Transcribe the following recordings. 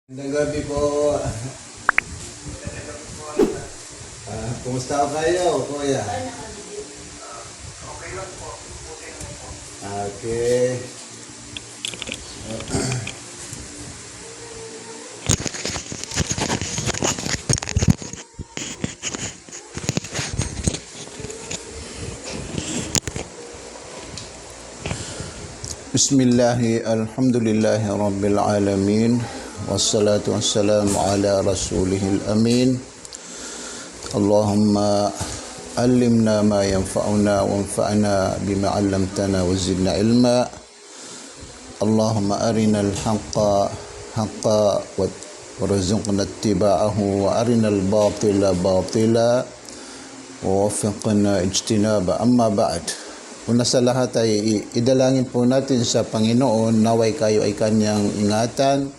Magandang gabi po. Kumusta kayo, kuya? Okay lang po. Okay lang po. Okay. Bismillahi alhamdulillahi rabbil alamin. Wassalatu wassalamu ala rasulihil amin. Allahumma allimna ma yanfa'una wanfa'na bima 'allamtana wa zidna ilma. Allahumma arina al-haqqa haqqa warzuqna ittiba'ahu wa arina al-batila batila wa waffiqna ijtinaba. Amma ba'd. Una sa lahat ay idalangin po natin sa Panginoon naway kayo ay kanyang ingatan,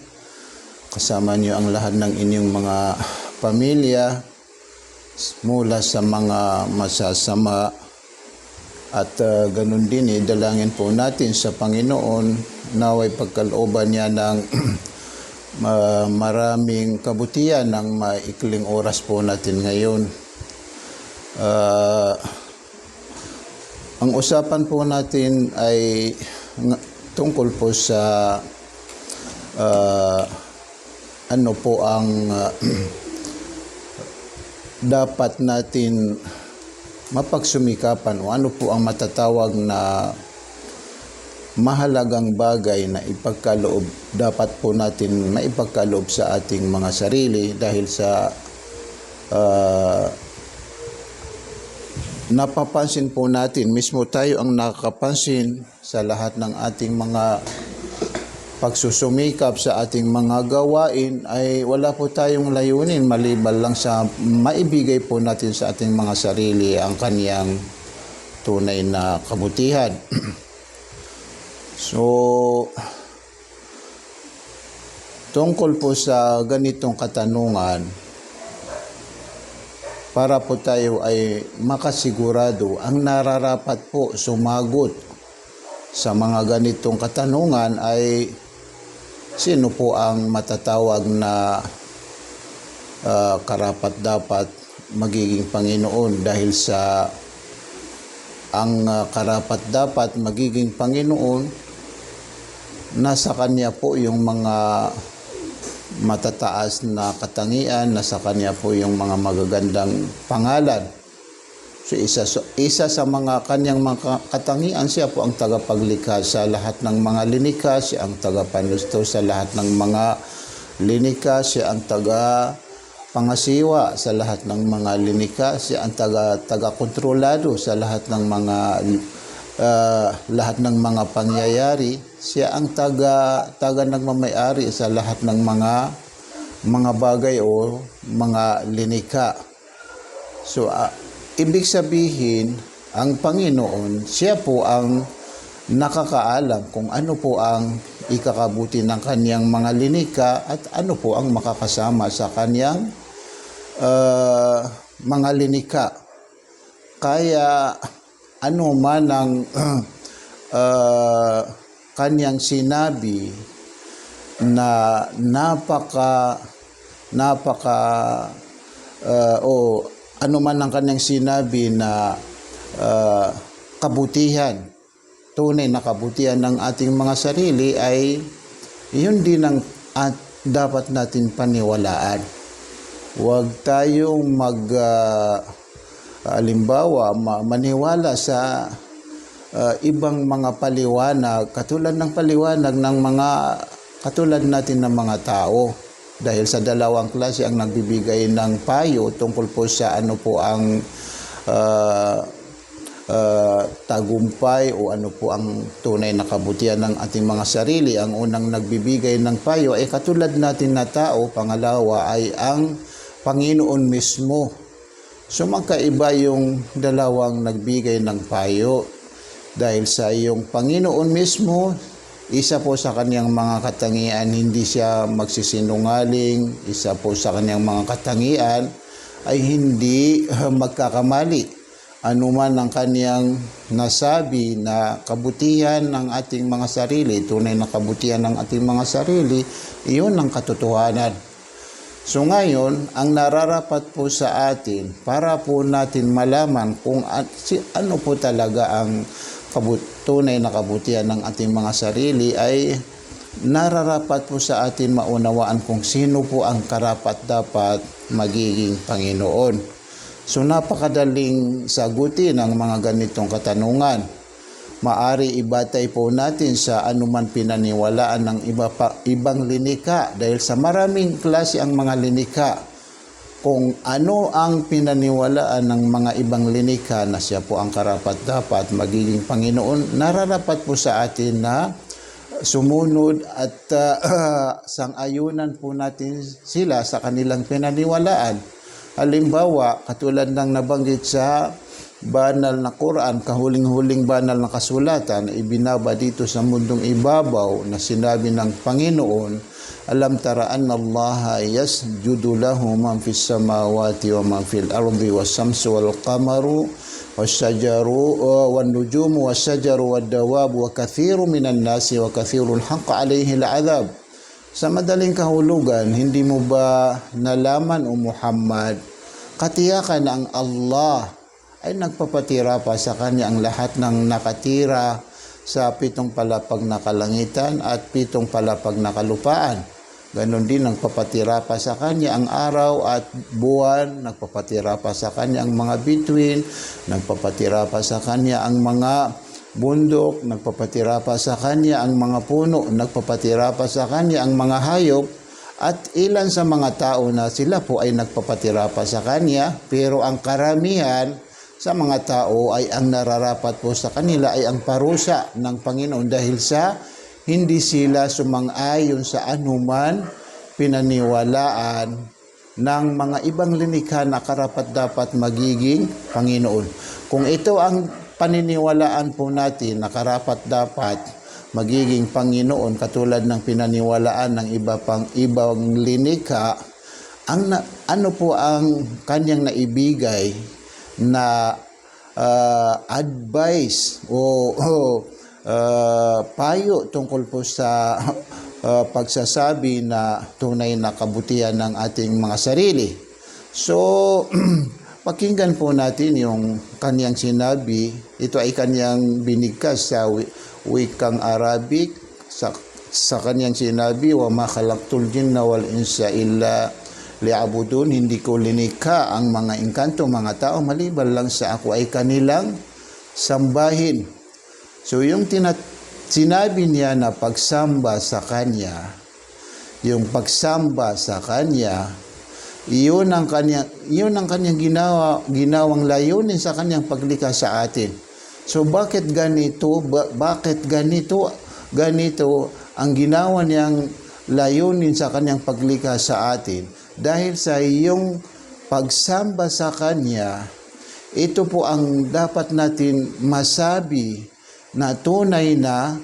kasama niyo ang lahat ng inyong mga pamilya mula sa mga masasama, at ganun din idalangin po natin sa Panginoon naway pagkalooban niya ng maraming kabutihan ng maikling oras po natin ngayon. Ang usapan po natin ay tungkol po sa ano po ang dapat natin mapagsumikapan o ano po ang matatawag na mahalagang bagay na ipagkaloob, dapat po natin maipagkaloob sa ating mga sarili dahil sa napapansin po natin, mismo tayo ang nakakapansin sa lahat ng ating mga pagsusumikap sa ating mga gawain ay wala po tayong layunin maliban lang sa maibigay po natin sa ating mga sarili ang kaniyang tunay na kabutihan. So, tungkol po sa ganitong katanungan, para po tayo ay makasigurado, ang nararapat po sumagot sa mga ganitong katanungan ay sino po ang matatawag na karapat-dapat magiging Panginoon, dahil sa ang karapat-dapat magiging Panginoon, nasa Kanya po yung mga matataas na katangian, nasa Kanya po yung mga magagandang pangalan. So isa sa mga Kanyang mga katangian, siya po ang tagapaglikha sa lahat ng mga linikha, siya ang tagapanusto sa lahat ng mga linikha, siya ang tagapangasiwa sa lahat ng mga linikha, siya ang tagakontrolado sa lahat ng mga pangyayari, siya ang taga nagmamay-ari sa lahat ng mga bagay o mga linikha. So ibig sabihin, ang Panginoon, siya po ang nakakaalam kung ano po ang ikakabuti ng kaniyang mga linikha at ano po ang makakasama sa kaniyang mga linikha. Kaya ano man ang kaniyang sinabi na o ano man ang kaniyang sinabi na kabutihan, tunay na kabutihan ng ating mga sarili, ay yun din ang dapat natin paniwalaan. Huwag tayong halimbawa maniwala sa ibang mga paliwanag katulad ng paliwanag ng mga katulad natin ng mga tao, dahil sa dalawang klase ang nagbibigay ng payo tungkol po sa ano po ang tagumpay o ano po ang tunay na kabutihan ng ating mga sarili. Ang unang nagbibigay ng payo ay katulad natin na tao, pangalawa ay ang Panginoon mismo. So magkaiba yung dalawang nagbigay ng payo, dahil sa yung Panginoon mismo, isa po sa kaniyang mga katangian, hindi siya magsisinungaling. Isa po sa kaniyang mga katangian ay hindi magkakamali. anuman ang kaniyang nasabi na kabutihan ng ating mga sarili, tunay na kabutihan ng ating mga sarili, iyon ang katotohanan. So ngayon, ang nararapat po sa atin para po natin malaman kung ano po talaga ang tunay na kabutihan ng ating mga sarili ay nararapat po sa atin maunawaan kung sino po ang karapat-dapat magiging Panginoon. So napakadaling sagutin ang mga ganitong katanungan. Maari ibatay po natin sa anuman pinaniwalaan ng ibang linika dahil sa maraming klase ang mga linika. Kung ano ang pinaniwalaan ng mga ibang linika na siya po ang karapat-dapat magiging Panginoon, nararapat po sa atin na sumunod at sang-ayunan po natin sila sa kanilang pinaniwalaan. Halimbawa, katulad ng nabanggit sa banal na Quran, kahuling-huling banal na kasulatan, ibinaba dito sa mundong ibabaw na sinabi ng Panginoon, alam tara anna Allah yasjudu lahu man fis samawati wa man fil ardi was samsu wal qamaru was shajaru wan nujumu was shajaru wad dawab wa kathiru minan nasi wa kathirul haqq alayhi al adhab. Sa madaling kahulugan, hindi mo ba nalaman o Muhammad, katiyakan ang Allah ay nagpapatira pa sa kanya ang lahat ng nakatira sa 7 palapag na kalangitan at 7 palapag na kalupaan. Ganon din nagpapatira pa sa kanya ang araw at buwan, nagpapatira pa sa kanya ang mga bituin, nagpapatira pa sa kanya ang mga bundok, nagpapatira pa sa kanya ang mga puno, nagpapatira pa sa kanya ang mga hayop, at ilan sa mga tao na sila po ay nagpapatira pa sa kanya, pero ang karamihan sa mga tao ay ang nararapat po sa kanila ay ang parusa ng Panginoon dahil sa hindi sila sumang-ayon sa anuman pinaniwalaan ng mga ibang linikha na karapat-dapat magiging Panginoon. Kung ito ang paniniwalaan po natin na karapat-dapat magiging Panginoon katulad ng pinaniwalaan ng ibang linikha, ano po ang kanyang naibigay na advice o payo tungkol po sa pagsasabi na tunay na kabutihan ng ating mga sarili. So, pakinggan po natin yung kanyang sinabi. Ito ay kanyang binigkas sa wikang Arabic. Sa kanyang sinabi, wa ma khalaqtul jinna wal insa illa li'abudun, hindi ko linikha ang mga engkanto, mga tao, maliban lang sa ako ay kanilang sambahin. So yung sinabi niya na pagsamba sa kanya, yung pagsamba sa kanya, iyon ang kanyang ginawang layunin sa kanyang paglikha sa atin. So bakit ganito ang ginawa niyang layunin sa kanyang paglikha sa atin? Dahil sa iyong pagsamba sa Kanya, ito po ang dapat natin masabi na tunay na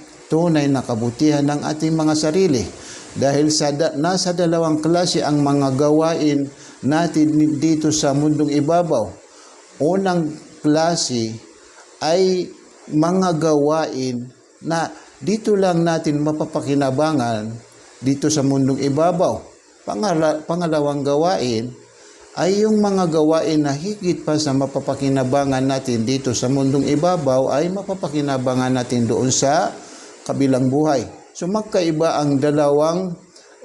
kabutihan ng ating mga sarili. Dahil nasa dalawang klase ang mga gawain natin dito sa mundong ibabaw. Unang klase ay mga gawain na dito lang natin mapapakinabangan dito sa mundong ibabaw. Pangalawang gawain ay yung mga gawain na higit pa sa mapapakinabangan natin dito sa mundong ibabaw ay mapapakinabangan natin doon sa kabilang buhay. So magkaiba ang dalawang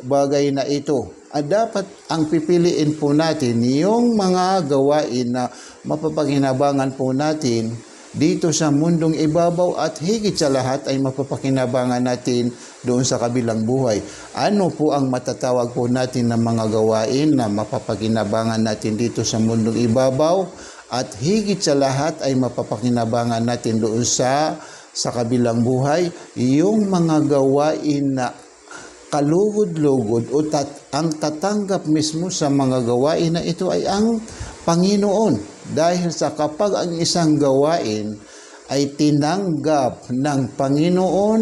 bagay na ito. At dapat ang pipiliin po natin yung mga gawain na mapapakinabangan po natin dito sa mundong ibabaw at higit sa lahat ay mapapakinabangan natin doon sa kabilang buhay. Ano po ang matatawag po natin ng mga gawain na mapapakinabangan natin dito sa mundong ibabaw at higit sa lahat ay mapapakinabangan natin doon sa kabilang buhay? Yung mga gawain na kalugod-lugod o ang tatanggap mismo sa mga gawain na ito ay ang Panginoon. Dahil sa kapag ang isang gawain ay tinanggap ng Panginoon,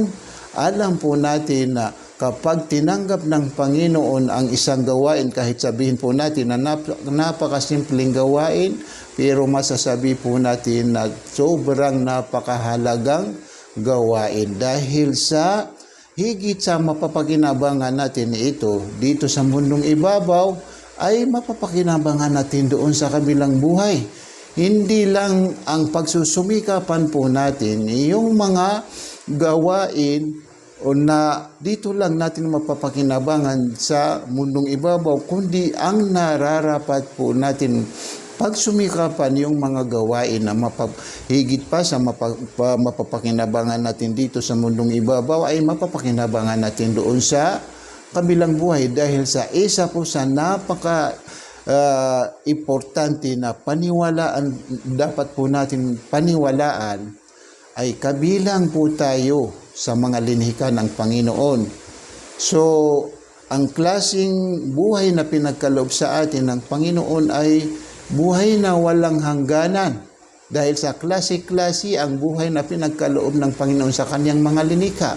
alam po natin na kapag tinanggap ng Panginoon ang isang gawain, kahit sabihin po natin na napakasimpleng gawain, pero masasabi po natin na sobrang napakahalagang gawain dahil sa higit sa mapapakinabangan natin ito dito sa mundong ibabaw ay mapapakinabangan natin doon sa kabilang buhay. Hindi lang ang pagsusumikapan po natin, yung mga gawain o na dito lang natin mapapakinabangan sa mundong ibabaw, kundi ang nararapat po natin pagsumikapan yung mga gawain na higit pa sa mapapakinabangan natin dito sa mundong ibabaw ay mapapakinabangan natin doon sa kabilang buhay dahil sa isa po sa importante na paniwalaan, dapat po natin paniwalaan ay kabilang po tayo sa mga linhika ng Panginoon. So, ang klaseng buhay na pinagkaloob sa atin ng Panginoon ay buhay na walang hangganan. Dahil sa klase-klase ang buhay na pinagkaloob ng Panginoon sa kanyang mga linhika.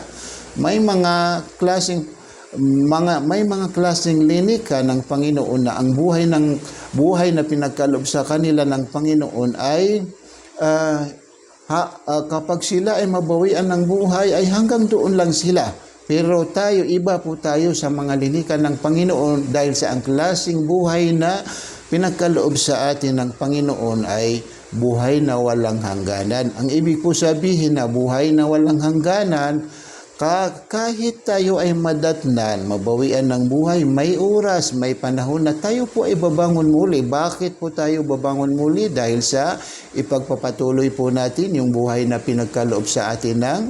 May mga klaseng linhika ng Panginoon na ang buhay na pinagkaloob sa kanila ng Panginoon ay kapag sila ay mabawian ng buhay ay hanggang doon lang sila. Pero tayo, iba po tayo sa mga linhika ng Panginoon dahil sa ang klaseng buhay na pinagkaloob sa atin ng Panginoon ay buhay na walang hangganan. Ang ibig po sabihin na buhay na walang hangganan, kahit tayo ay madatnan, mabawian ng buhay, may oras, may panahon na tayo po ay babangon muli. Bakit po tayo babangon muli? Dahil sa ipagpapatuloy po natin yung buhay na pinagkaloob sa atin ng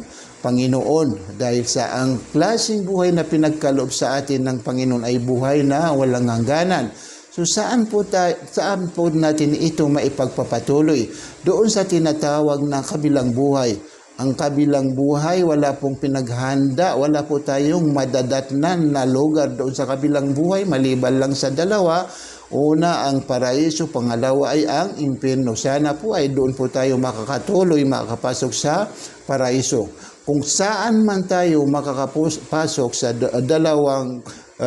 Panginoon. Dahil sa ang klaseng buhay na pinagkaloob sa atin ng Panginoon ay buhay na walang hangganan. So saan po natin ito maipagpapatuloy? Doon sa tinatawag na kabilang buhay. Ang kabilang buhay, wala pong pinaghanda, wala po tayong madadatnan na lugar doon sa kabilang buhay, maliban lang sa dalawa. Una, ang paraiso, pangalawa ay ang impyerno. Sana po ay doon po tayo makakatuloy, makakapasok sa paraiso. Kung saan man tayo makakapasok sa dalawang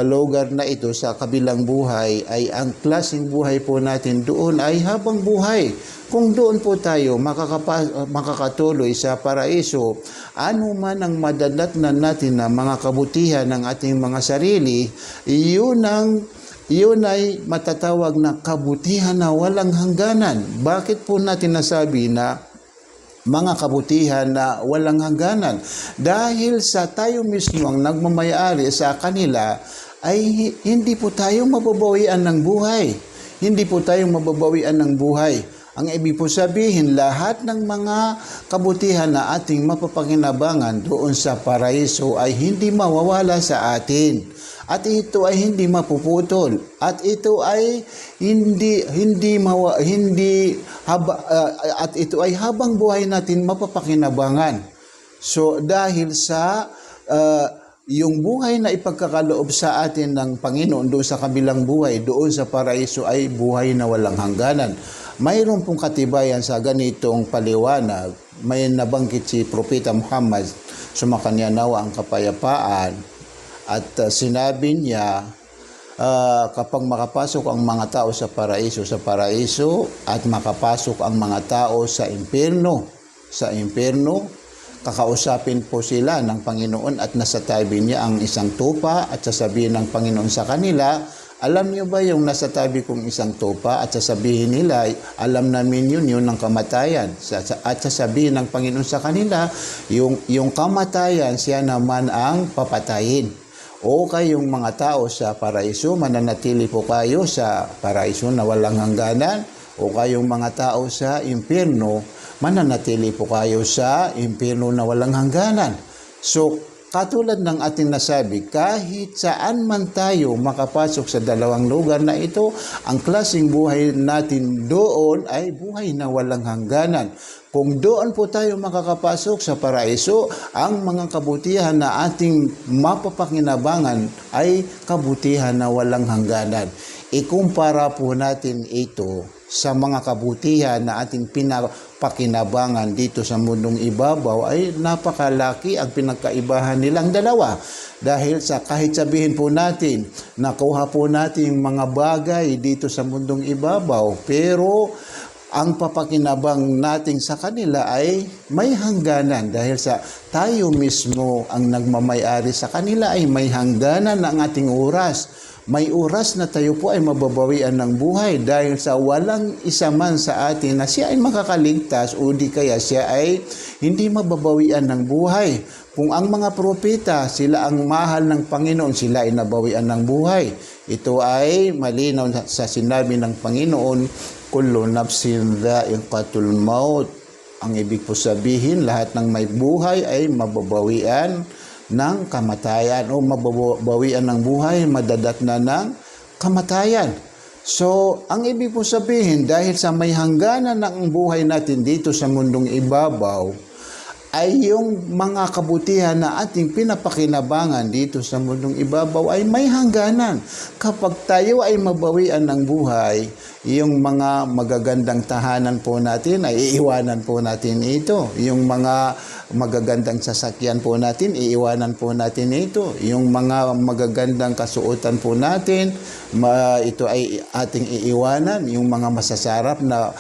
lugar na ito sa kabilang buhay, ay ang klaseng buhay po natin doon ay habang buhay. Kung doon po tayo makakatuloy sa paraiso, ano man ang madadatnan natin na mga kabutihan ng ating mga sarili, yun ay matatawag na kabutihan na walang hangganan. Bakit po natin nasabi na mga kabutihan na walang hangganan? Dahil sa tayo mismo ang nagmamayari sa kanila, ay hindi po tayo mababawian ng buhay. Hindi po tayo mababawian ng buhay. Ang ibig po sabihin, lahat ng mga kabutihan na ating mapapakinabangan doon sa paraiso ay hindi mawawala sa atin. At ito ay hindi mapuputol. At ito ay ito ay habang buhay natin mapapakinabangan. So dahil sa yung buhay na ipagkakaloob sa atin ng Panginoon doon sa kabilang buhay, doon sa paraiso ay buhay na walang hangganan. Mayroon pong katibayan sa ganitong paliwanag. May nabanggit si Propeta Muhammad, sumakanya nawa ang kapayapaan, at sinabi niya, kapag makapasok ang mga tao sa paraiso at makapasok ang mga tao sa impyerno, kakausapin po sila ng Panginoon at nasa tabi niya ang isang tupa at sasabihin ng Panginoon sa kanila, alam niyo ba yung nasa tabi kong isang tupa? At sasabihin nila, alam namin yun ang kamatayan. At sasabihin ng Panginoon sa kanila, yung kamatayan, siya naman ang papatayin. O kayong mga tao sa paraiso, mananatili po kayo sa paraiso na walang hangganan. O kayong mga tao sa impyerno, mananatili po kayo sa impyerno na walang hangganan. So, katulad ng ating nasabi, kahit saan man tayo makapasok sa dalawang lugar na ito, ang klaseng buhay natin doon ay buhay na walang hangganan. Kung doon po tayo makakapasok sa paraiso, ang mga kabutihan na ating mapapakinabangan ay kabutihan na walang hangganan. Ikumpara po natin ito sa mga kabutihan na ating pinapakinabangan dito sa mundong ibabaw ay napakalaki ang pinagkaibahan nilang dalawa. Dahil sa kahit sabihin po natin, nakuha po natin yung mga bagay dito sa mundong ibabaw, pero ang papakinabang natin sa kanila ay may hangganan dahil sa tayo mismo ang nagmamay-ari sa kanila ay may hangganan ng ating oras. May oras na tayo po ay mababawian ng buhay dahil sa walang isa man sa atin na siya ay makakaligtas o di kaya siya ay hindi mababawian ng buhay. Kung ang mga propeta, sila ang mahal ng Panginoon, sila ay nabawian ng buhay. Ito ay malinaw sa sinabi ng Panginoon, kullu nafsin dha'iqatul maut. Ang ibig po sabihin, lahat ng may buhay ay mababawian ng kamatayan o mababawian ng buhay, madadatnan ng kamatayan. So, ang ibig po sabihin, dahil sa may hangganan ng buhay natin dito sa mundong ibabaw, ay yung mga kabutihan na ating pinapakinabangan dito sa mundong ibabaw ay may hangganan. Kapag tayo ay mabawian ng buhay, yung mga magagandang tahanan po natin ay iiwanan po natin ito. Yung mga magagandang sasakyan po natin, iiwanan po natin ito. Yung mga magagandang kasuotan po natin, ito ay ating iiwanan. Yung mga masasarap na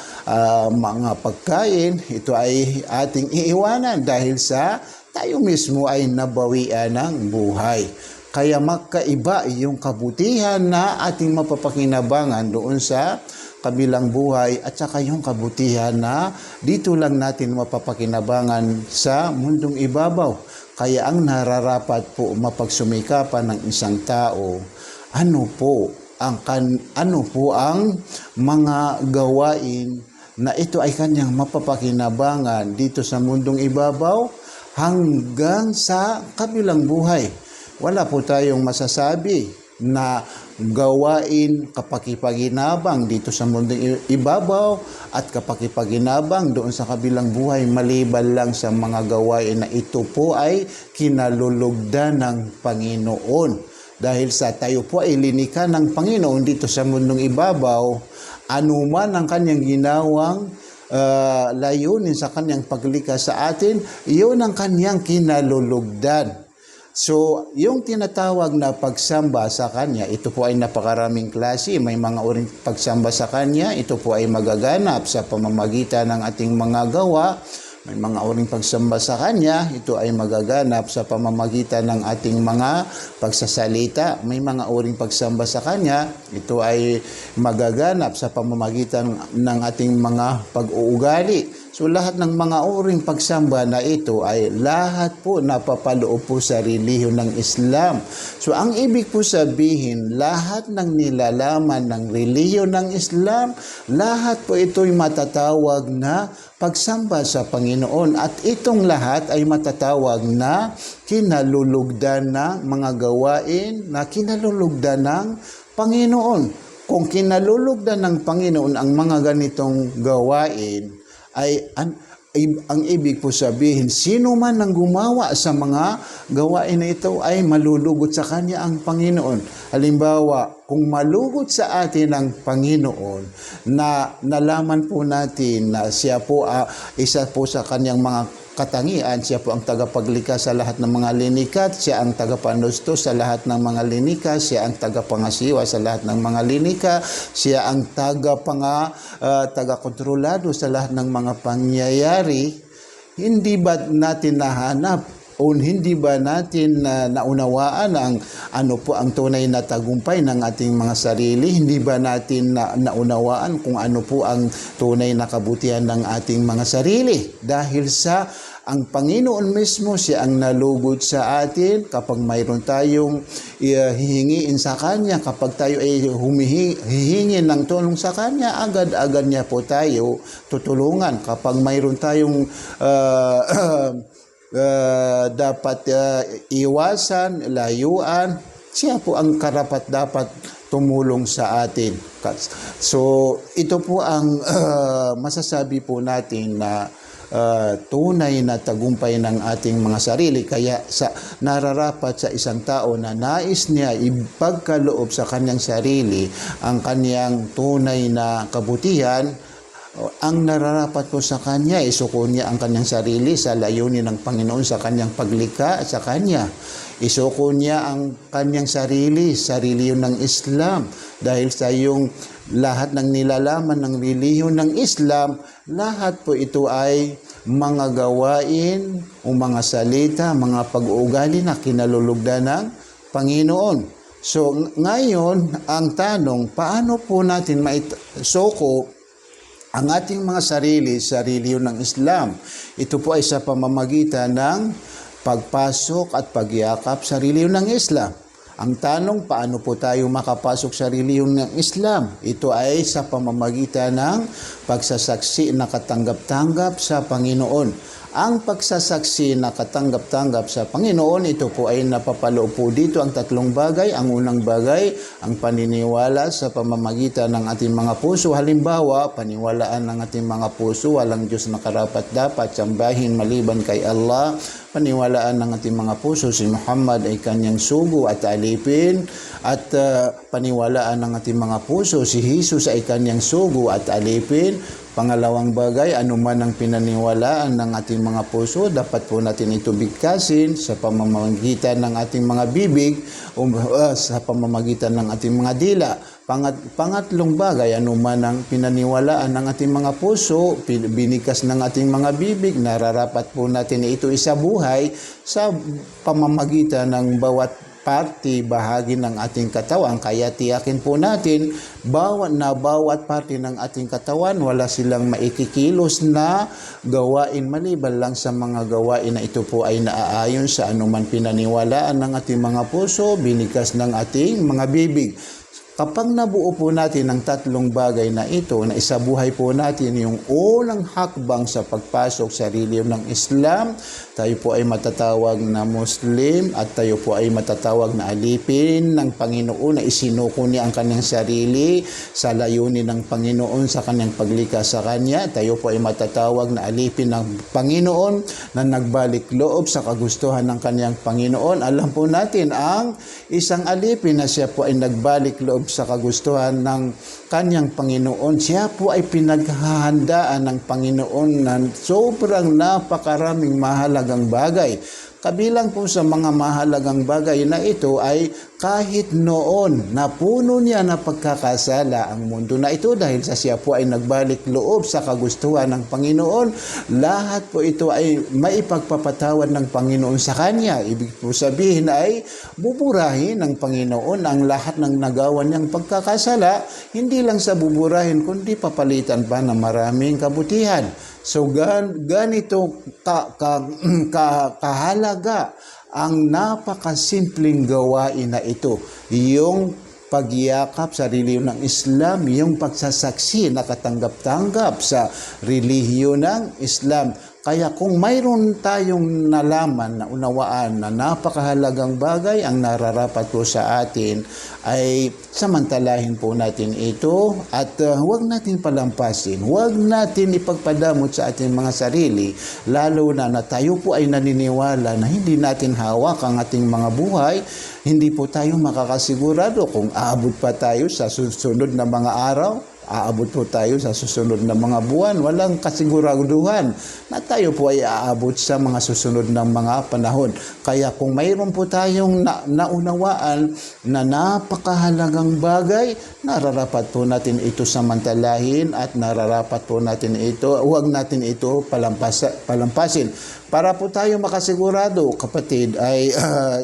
mga pagkain, ito ay ating iiwanan dahil sa tayo mismo ay nabawian ng buhay. Kaya magkaiba yung kabutihan na ating mapapakinabangan doon sa kabilang buhay at saka yung kabutihan na dito lang natin mapapakinabangan sa mundong ibabaw. Kaya ang nararapat po mapagsumikapan ng isang tao, ano po ang mga gawain na ito ay kanyang mapapakinabangan dito sa mundong ibabaw hanggang sa kabilang buhay. Wala po tayong masasabi na gawain kapakipaginabang dito sa mundong ibabaw at kapakipaginabang doon sa kabilang buhay maliban lang sa mga gawain na ito po ay kinalulugdan ng Panginoon. Dahil sa tayo po ay linikha ng Panginoon dito sa mundong ibabaw, anuman ang kanyang ginawang layunin sa kanyang paglikha sa atin, iyon ang kanyang kinalulugdan. So, yung tinatawag na pagsamba sa Kanya, ito po ay napakaraming klase. May mga uring pagsamba sa Kanya, ito po ay magaganap sa pamamagitan ng ating mga gawa. May mga uring pagsamba sa Kanya, ito ay magaganap sa pamamagitan ng ating mga pagsasalita. May mga uring pagsamba sa Kanya, ito ay magaganap sa pamamagitan ng ating mga pag-uugali. So lahat ng mga uring pagsamba na ito ay lahat po napapaloob po sa relihiyon ng Islam. So ang ibig po sabihin, lahat ng nilalaman ng relihiyon ng Islam, lahat po ito'y matatawag na pagsamba sa Panginoon. At itong lahat ay matatawag na kinalulugdan ng mga gawain na kinalulugdan ng Panginoon. Kung kinalulugdan ng Panginoon ang mga ganitong gawain, ay ang ibig po sabihin, sino man ang gumawa sa mga gawain na ito ay malulugot sa Kanya ang Panginoon. Halimbawa, kung malugod sa atin ang Panginoon, na nalaman po natin na siya po isa po sa Kanyang mga katangian, siya po ang tagapaglikha sa lahat ng mga linikha, siya ang tagapanusto sa lahat ng mga linikha, siya ang tagapangasiwa sa lahat ng mga linikha, siya ang tagakontrolado sa lahat ng mga pangyayari. Hindi ba natin nahanap o hindi ba natin naunawaan ang ano po ang tunay na tagumpay ng ating mga sarili? Hindi ba natin naunawaan kung ano po ang tunay na kabutihan ng ating mga sarili? Dahil sa ang Panginoon mismo, siya ang nalugod sa atin kapag mayroon tayong hihingiin sa Kanya, kapag tayo ay hihingi ng tulong sa Kanya, agad-agad niya po tayo tutulungan. Kapag mayroon tayong dapat iwasan, layuan, siya po ang karapat dapat tumulong sa atin. So, ito po ang masasabi po natin na tunay na tagumpay ng ating mga sarili. Kaya nararapat sa isang tao na nais niya ipagkaloob sa kanyang sarili ang kanyang tunay na kabutihan, ang nararapat po sa kanya, isuko niya ang kanyang sarili sa layunin ng Panginoon sa kanyang paglikha sa kanya. Isuko niya ang kanyang sarili yun ng Islam. Dahil sa yung lahat ng nilalaman ng relihiyon ng Islam, lahat po ito ay mga gawain o mga salita, mga pag-uugali na kinalulugdan ng Panginoon. So ngayon, ang tanong, paano po natin maisuko ang ating mga sarili yun ng Islam? Ito po ay sa pamamagitan ng pagpasok at pagyakap sa relihiyon ng Islam. Ang tanong, paano po tayo makapasok sa relihiyon ng Islam? Ito ay sa pamamagitan ng pagsasaksi na katanggap-tanggap sa Panginoon. Ang pagsasaksi na katanggap-tanggap sa Panginoon, ito po ay napapaloob po dito ang tatlong bagay. Ang unang bagay, ang paniniwala sa pamamagitan ng ating mga puso. Halimbawa, paniwalaan ng ating mga puso, walang Diyos na karapat-dapat sambahin maliban kay Allah. Paniwalaan ng ating mga puso, si Muhammad ay kanyang sugo at alipin. At paniwalaan ng ating mga puso, si Jesus ay kanyang sugo at alipin. Pangalawang bagay, anuman ang pinaniwalaan ng ating mga puso, dapat po natin ito bigkasin sa pamamagitan ng ating mga bibig o sa pamamagitan ng ating mga dila. Pangatlong bagay, anuman ang pinaniwalaan ng ating mga puso, binikas ng ating mga bibig, nararapat po natin ito isabuhay sa pamamagitan ng bawat parte, bahagi ng ating katawan. Kaya tiyakin po natin, bawat parte ng ating katawan, wala silang maikikilos na gawain maliban lang sa mga gawain na ito po ay naaayon sa anuman pinaniwalaan ng ating mga puso, binikas ng ating mga bibig. Kapag nabuo po natin ang tatlong bagay na ito, na isabuhay po natin yung unang hakbang sa pagpasok sa relihiyon ng Islam, tayo po ay matatawag na Muslim at tayo po ay matatawag na alipin ng Panginoon na isinuko niya ang kanyang sarili sa layunin ng Panginoon sa kanyang paglikha sa kanya. Tayo po ay matatawag na alipin ng Panginoon na nagbalik loob sa kagustuhan ng kanyang Panginoon. Alam po natin ang isang alipin na siya po ay nagbalik loob sa kagustuhan ng kanyang Panginoon. Siya po ay pinaghahandaan ng Panginoon na sobrang napakaraming mahalagang bagay. Kabilang po sa mga mahalagang bagay na ito ay kahit noon napuno niya na pagkakasala ang mundo na ito dahil sa siya po ay nagbalik loob sa kagustuhan ng Panginoon, lahat po ito ay maipagpapatawad ng Panginoon sa kanya. Ibig po sabihin ay buburahin ng Panginoon ang lahat ng nagawa niyang pagkakasala, hindi lang sa buburahin kundi papalitan pa ng maraming kabutihan. So ganito kahalaga ang napakasimpleng gawain na ito, yung pagyakap sa relihiyon ng Islam, yung pagsasaksi na katanggap-tanggap sa relihiyon ng Islam. Kaya kung mayroon tayong nalaman na unawaan na napakahalagang bagay ang nararapat po sa atin, ay samantalahin po natin ito at huwag natin palampasin, huwag natin ipagpadamot sa ating mga sarili, lalo na tayo po ay naniniwala na hindi natin hawak ang ating mga buhay, hindi po tayo makakasigurado kung aabot pa tayo sa susunod na mga araw, aabot po tayo sa susunod na mga buwan. Walang kasiguraduhan na tayo po ay aabot sa mga susunod na mga panahon. Kaya kung mayroon po tayong naunawaan na napakahalagang bagay, nararapat po natin ito samantalahin at nararapat po natin ito, huwag natin ito palampasin. Para po tayo makasigurado, kapatid, ay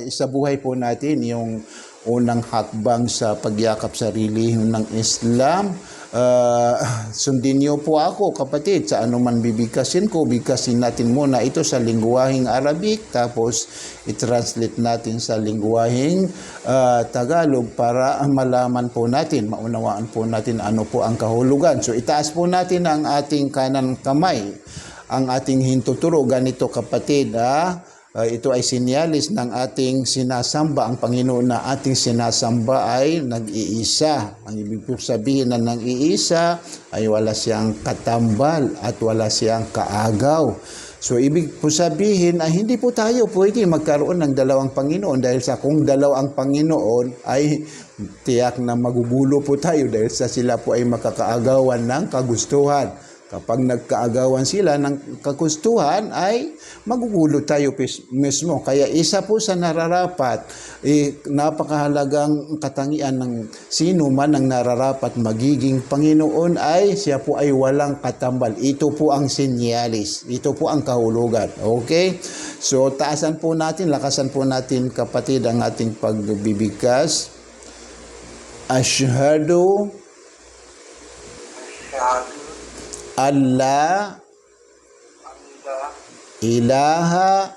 isabuhay po natin yung unang hakbang sa pagyakap sa relihiyon ng Islam. Sundin niyo po ako, kapatid, sa anuman bibigkasin ko, bigkasin natin muna ito sa lingwaheng Arabic, tapos i-translate natin sa lingwaheng Tagalog para malaman po natin, maunawaan po natin ano po ang kahulugan. So itaas po natin ang ating kanang kamay, ang ating hintuturo. Ganito, kapatid, ito ay sinyalis ng ating sinasamba. Ang Panginoon na ating sinasamba ay nag-iisa. Ang ibig po sabihin na nag-iisa ay wala siyang katambal at wala siyang kaagaw. So ibig po sabihin ay hindi po tayo pwede magkaroon ng dalawang Panginoon, dahil sa kung dalawang Panginoon ay tiyak na magugulo po tayo, dahil sa sila po ay makakaagawan ng kagustuhan. Kapag nagkaagawan sila ng kagustuhan ay magugulo tayo mismo. Kaya isa po sa nararapat, napakahalagang katangian ng sino man ang nararapat magiging Panginoon ay siya po ay walang katambal. Ito po ang sinyalis. Ito po ang kahulugan. Okay? So taasan po natin, lakasan po natin kapatid ang ating pagbibigkas. Ashhadu alla ilaha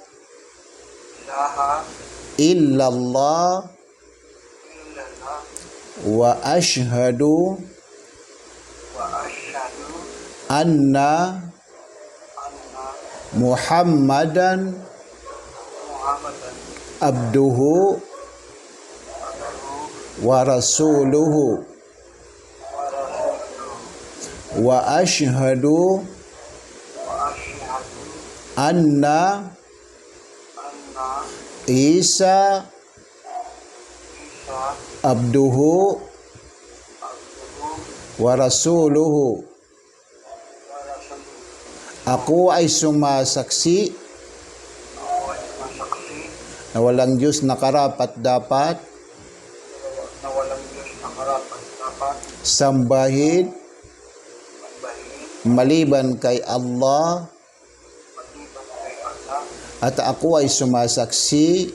illallah wa ashhadu anna Muhammadan abduhu wa rasuluhu wa ashhadu anna Isa abduhu wa rasuluhu. Ako ay sumasaksi na walang Diyos na karapat-dapat sambahin maliban kay Allah, at ako ay sumasaksi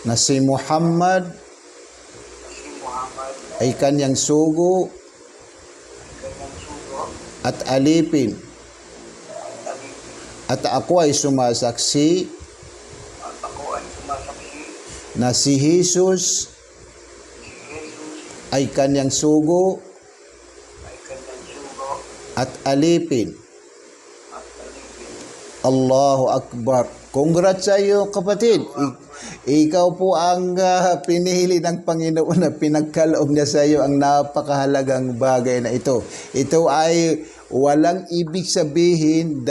na si Muhammad ay kanyang sugo at alipin, at ako ay sumasaksi na si Jesus ay kanyang sugo at alipin. Allahu Akbar. Congrats sa iyo, kapatid. Ikaw po ang pinili ng Panginoon na pinagkaloob niya sa iyo ang napakahalagang bagay na ito. Ito ay walang ibig sabihin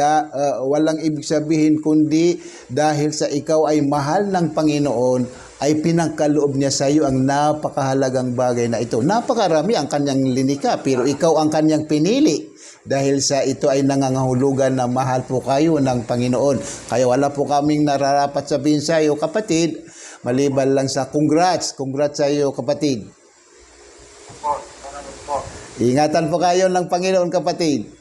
kundi dahil sa ikaw ay mahal ng Panginoon, ay pinagkaloob niya sa iyo ang napakahalagang bagay na ito. Napakarami ang kanyang linika, pero ikaw ang kanyang pinili. Dahil sa ito ay nangangahulugan na mahal po kayo ng Panginoon. Kaya wala po kaming nararapat sabihin sa iyo, kapatid, maliban lang sa congrats. Congrats sa iyo, kapatid. Ingatan po kayo ng Panginoon, kapatid.